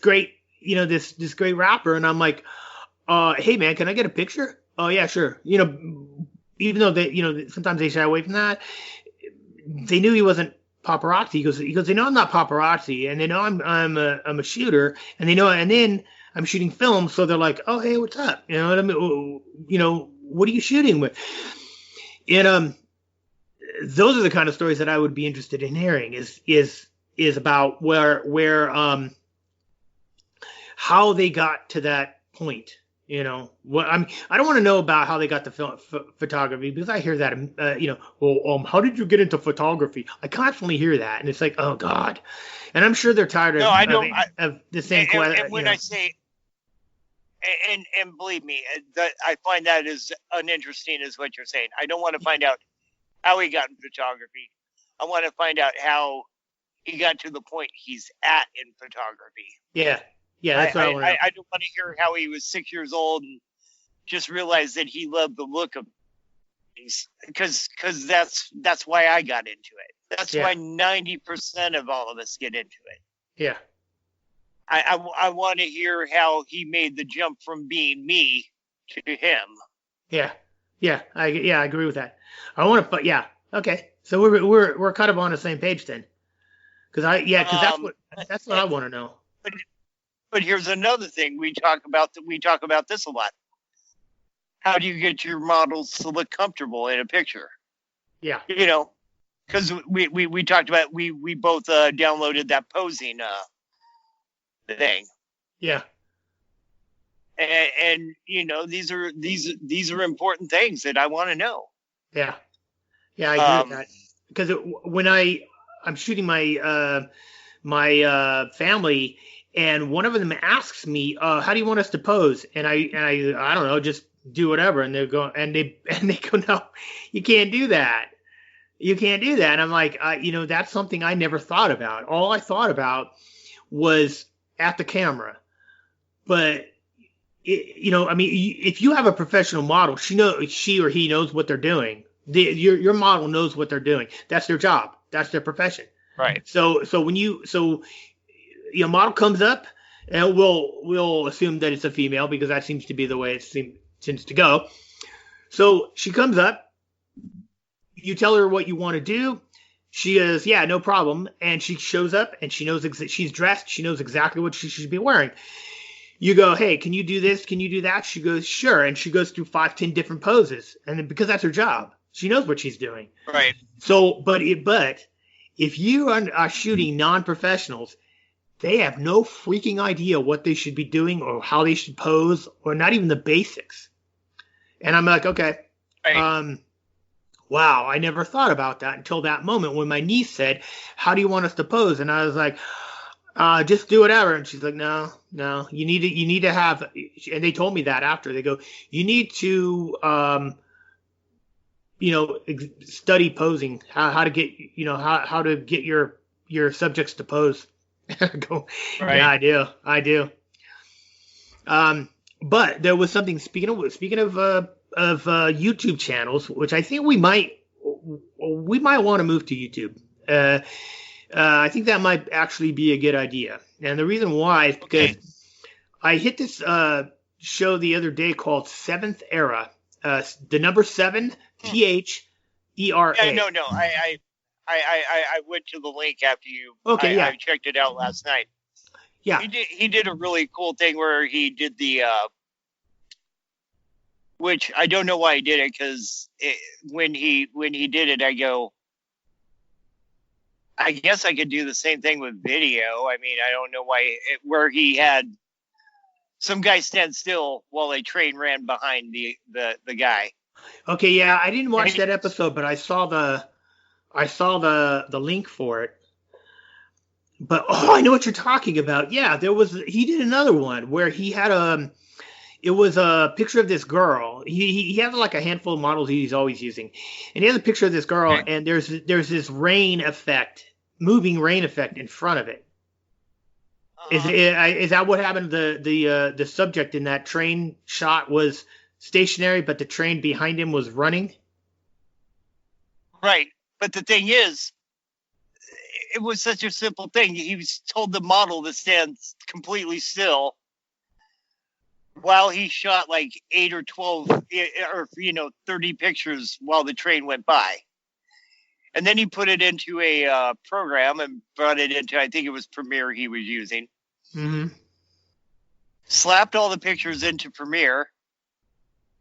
great, this great rapper, and I'm like, hey man, can I get a picture? Oh yeah, sure. Even though they, sometimes they shy away from that, they knew he wasn't paparazzi. He goes, they know I'm not paparazzi, and they know I'm a shooter, and they know, and then I'm shooting film, so they're like, oh hey, what's up? You know what I mean? What are you shooting with? And those are the kind of stories that I would be interested in hearing. Is about where how they got to that point. I don't want to know about how they got the photography, because I hear that, how did you get into photography? I constantly hear that, and it's like, oh God. And I'm sure they're tired of the same question. And when I say, and believe me, that I find that as uninteresting as what you're saying. I don't want to find out how he got in photography. I want to find out how he got to the point he's at in photography. Yeah. Yeah, that's what I want to know. I don't want to hear how he was 6 years old and just realized that he loved the look of things, because that's why I got into it. That's why 90% of all of us get into it. Yeah. I want to hear how he made the jump from being me to him. Yeah. Yeah, I agree with that. I want to, yeah, okay. So we're kind of on the same page then, because that's what I want to know. But here's another thing we talk about this a lot. How do you get your models to look comfortable in a picture? Yeah. Because we talked about, we both downloaded that posing thing. Yeah. And these are important things that I want to know. Yeah. Yeah, I agree with that. Because when I'm shooting my family, and one of them asks me, how do you want us to pose? And I don't know, just do whatever. And they go, no, you can't do that. You can't do that. And I'm like, that's something I never thought about. All I thought about was at the camera. But, if you have a professional model, she or he knows what they're doing. Your model knows what they're doing. That's their job. That's their profession. Right. So when your model comes up, and we'll assume that it's a female, because that seems to be the way it seems to go. So she comes up, you tell her what you want to do. She goes, yeah, no problem. And she shows up, and she knows she's dressed. She knows exactly what she should be wearing. You go, hey, can you do this? Can you do that? She goes, sure. And she goes through 5-10 different poses. And then, because that's her job, she knows what she's doing. Right. So, but if you are shooting non-professionals, they have no freaking idea what they should be doing or how they should pose, or not even the basics. And I'm like, okay, right. Wow, I never thought about that until that moment when my niece said, how do you want us to pose? And I was like, just do whatever. And she's like, no, you need to have, and they told me that after. They go, you need to, study posing, how to get, how to get your subjects to pose. Go, right. Yeah, I do. But there was something, speaking of YouTube channels, which I think we might want to move to YouTube. I think that might actually be a good idea. And the reason why is because I hit this show the other day called Seventh Era. The number 7, THERA. Yeah, no. I went to the link after you. Okay, I checked it out last night. Yeah. He did a really cool thing where he did the, which I don't know why he did it, because when he did it, I go, I guess I could do the same thing with video. I mean, I don't know why, where he had some guy stand still while a train ran behind the guy. Okay, yeah, I didn't watch that episode, but I saw the link for it. But I know what you're talking about. Yeah, he did another one where he had it was a picture of this girl. He has like a handful of models he's always using, and he has a picture of this girl, and there's this moving rain effect in front of it. Is that what happened? The subject in that train shot was stationary, but the train behind him was running. Right, but the thing is, it was such a simple thing. He was told the model to stand completely still while he shot like 8 or 12 or 30 pictures while the train went by. And then he put it into a program and brought it into, I think it was Premiere he was using. Mm-hmm. Slapped all the pictures into Premiere,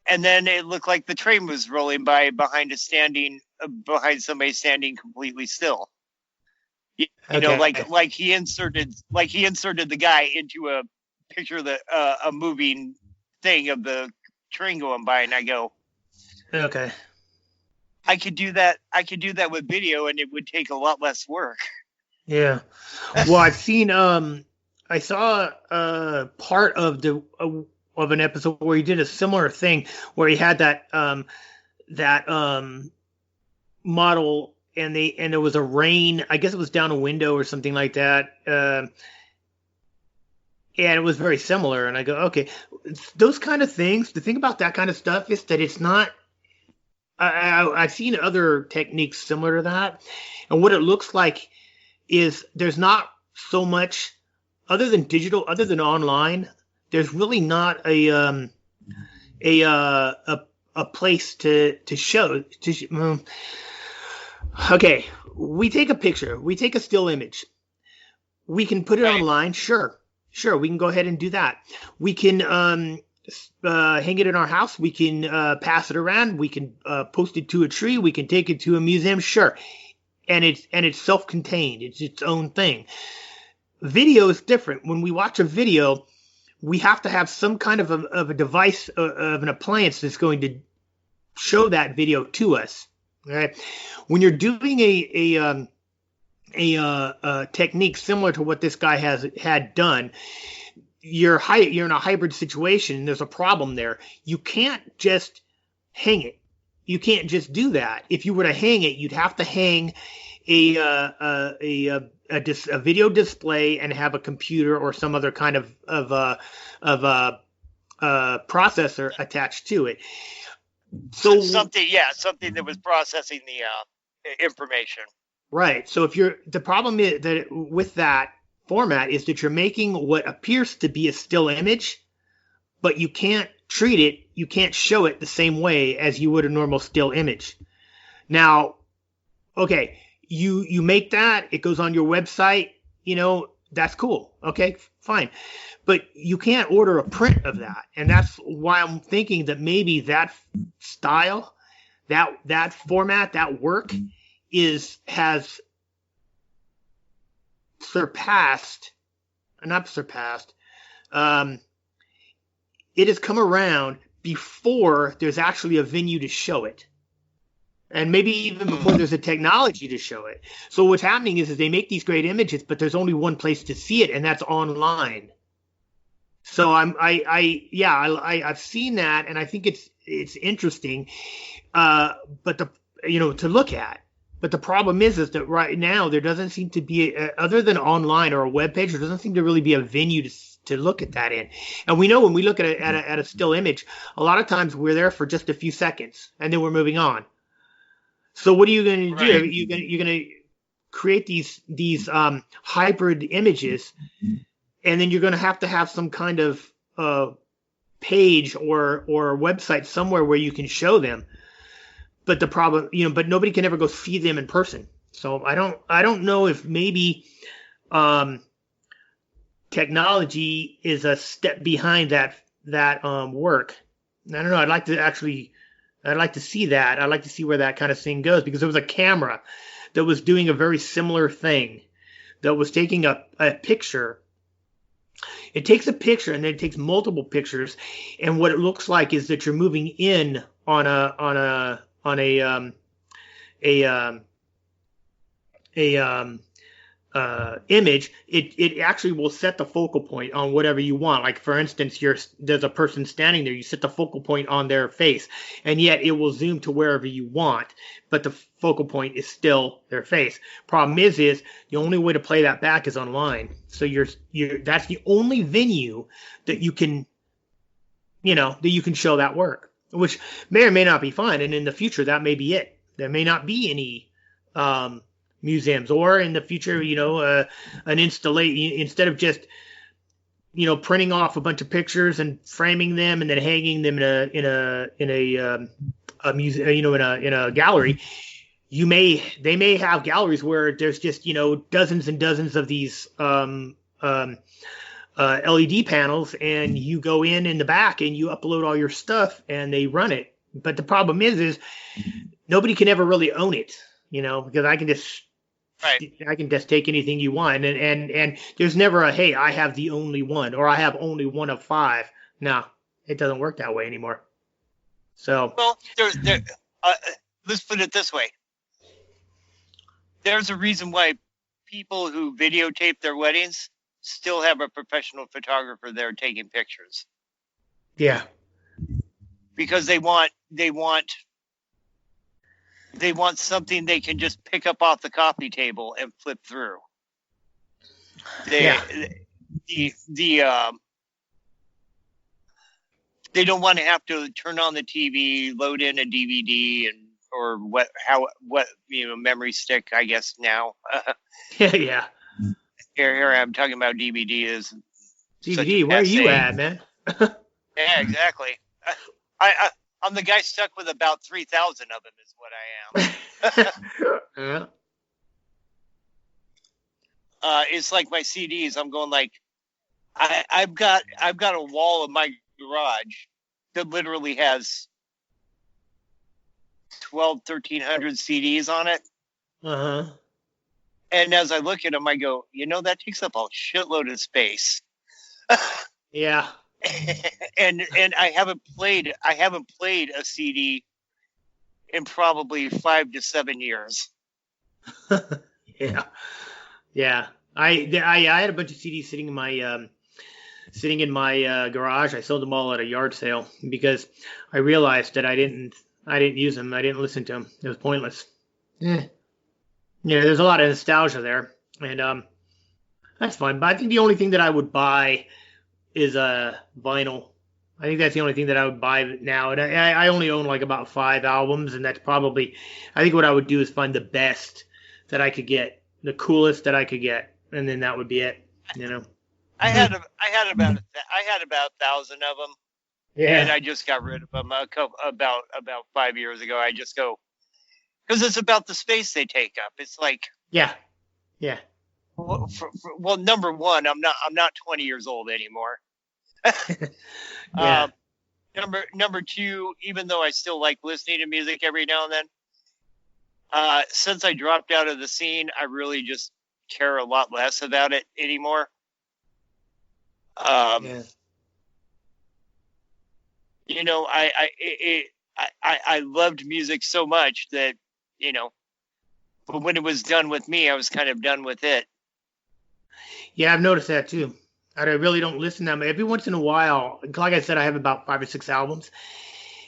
and then it looked like the train was rolling by behind somebody standing completely still. You know, like he inserted the guy into a picture of a moving thing of the train going by, and I go, okay. I could do that with video, and it would take a lot less work. Yeah. Well, I've seen I saw part of an episode where he did a similar thing where he had that model and there was a rain, I guess it was down a window or something like that. And it was very similar, and I go, okay, those kind of things. The thing about that kind of stuff is that it's not. I've seen other techniques similar to that, and what it looks like is there's not so much other than digital, other than online. There's really not a place to show. Okay, we take a picture, we take a still image, we can put it online. Sure, we can go ahead and do that. We can hang it in our house. We can pass it around. We can post it to a tree. We can take it to a museum. Sure, and it's self-contained. It's its own thing. Video is different. When we watch a video, we have to have some kind of a device, of an appliance that's going to show that video to us. All right. When you're doing a technique similar to what this guy had done, you're in a hybrid situation, and there's a problem there. You can't just hang it. You can't just do that. If you were to hang it, you'd have to hang a video display and have a computer or some other kind of processor attached to it. So something that was processing the information. Right. So the problem is that with that format is that you're making what appears to be a still image, but you can't treat it, you can't show it the same way as you would a normal still image. Now, okay, you make that, it goes on your website, that's cool. Okay, fine. But you can't order a print of that. And that's why I'm thinking that maybe that style, that format, that work has it has come around before there's actually a venue to show it. And maybe even before there's a technology to show it. So what's happening is they make these great images, but there's only one place to see it, and that's online. So I've seen that, and I think it's interesting, but to look at. But the problem is that right now there doesn't seem to be, other than online or a web page, there doesn't seem to really be a venue to look at that in. And we know when we look at a still image, a lot of times we're there for just a few seconds, and then we're moving on. So what are you going to do? Right. You're going to create these hybrid images, and then you're going to have some kind of page or website somewhere where you can show them. But the problem, but nobody can ever go see them in person. So I don't know if maybe technology is a step behind that work. I don't know. I'd like to see that. I'd like to see where that kind of thing goes, because there was a camera that was doing a very similar thing, that was taking a picture. It takes a picture and then it takes multiple pictures, and what it looks like is that you're moving in on a image. It actually will set the focal point on whatever you want. Like, for instance, there's a person standing there, you set the focal point on their face, and yet it will zoom to wherever you want, but the focal point is still their face. Problem is the only way to play that back is online. So that's the only venue that you can show that work, which may or may not be fine. And in the future, that may be it. There may not be any museums, or in the future, an installation, instead of just printing off a bunch of pictures and framing them and then hanging them a museum, in a gallery. They may have galleries where there's just dozens and dozens of these LED panels, and you go in the back and you upload all your stuff and they run it. But the problem is nobody can ever really own it, because I can just take anything you want, and there's never a, hey, I have the only one, or I have only one of 5. No, it doesn't work that way anymore. So, well, let's put it this way. There's a reason why people who videotape their weddings still have a professional photographer there taking pictures. Yeah. Because they want something they can just pick up off the coffee table and flip through. They don't want to have to turn on the TV, load in a DVD or memory stick, I guess now. Yeah. Here I'm talking about DVD is DVD. Where are you at, man? Yeah, exactly. I'm the guy stuck with about 3,000 of them is what I am. Yeah. It's like my CDs. I'm going like, I've got a wall of my garage that literally has 1,300 CDs on it. Uh-huh. And as I look at them, I go, that takes up a shitload of space. Yeah. and I haven't played a CD in probably 5 to 7 years. Yeah. I had a bunch of CDs sitting in my garage. I sold them all at a yard sale because I realized that I didn't use them. I didn't listen to them. It was pointless. There's a lot of nostalgia there, and that's fine. But I think the only thing that I would buy is vinyl. I think that's the only thing that I would buy now. And I only own like about 5 albums, and that's probably, I think what I would do is find the best that I could get, the coolest that I could get, and then that would be it. I had about 1,000 of them. Yeah. And I just got rid of them about 5 years ago. I just go, because it's about the space they take up. It's like, yeah. Well, number one, I'm not 20 years old anymore. Yeah. Number two, even though I still like listening to music every now and then, since I dropped out of the scene, I really just care a lot less about it anymore. Yeah. I loved music so much that, but when it was done with me, I was kind of done with it. Yeah, I've noticed that too. I really don't listen to them. Every once in a while, like I said, I have about 5 or 6 albums,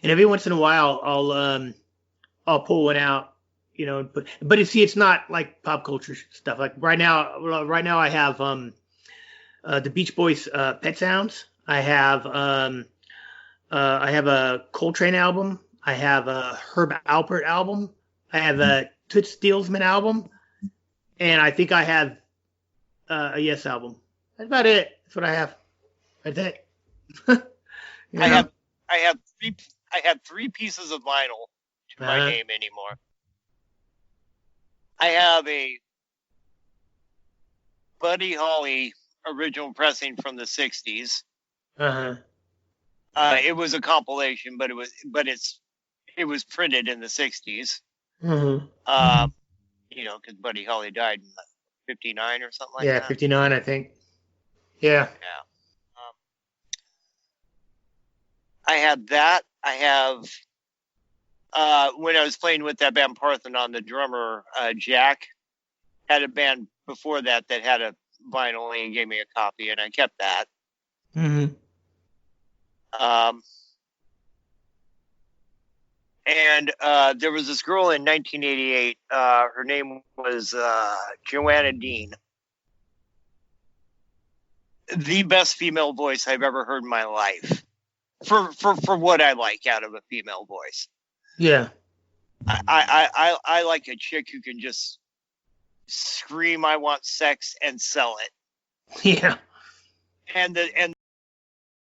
and every once in a while, I'll pull one out, but it's not like pop culture stuff. Like right now I have the Beach Boys, Pet Sounds. I have a Coltrane album. I have a Herb Alpert album. I have a Toots Steelsman album, and I think I have a Yes album. That's about it. That's what I have. That's it. I have 3 pieces of vinyl to my name anymore. I have a Buddy Holly original pressing from the 60s. Uh-huh. It was a compilation, but it was printed in the 60s. Mm-hmm. Because Buddy Holly died in 59 or something like that. Yeah, 59, I think. Yeah. I have that. I have when I was playing with that band Parthenon, the drummer Jack had a band before that had a vinyl and gave me a copy, and I kept that. Mm-hmm. And there was this girl in 1988. Her name was Joanna Dean. The best female voice I've ever heard in my life. For what I like out of a female voice. Yeah. I like a chick who can just scream, "I want sex," and sell it. Yeah. And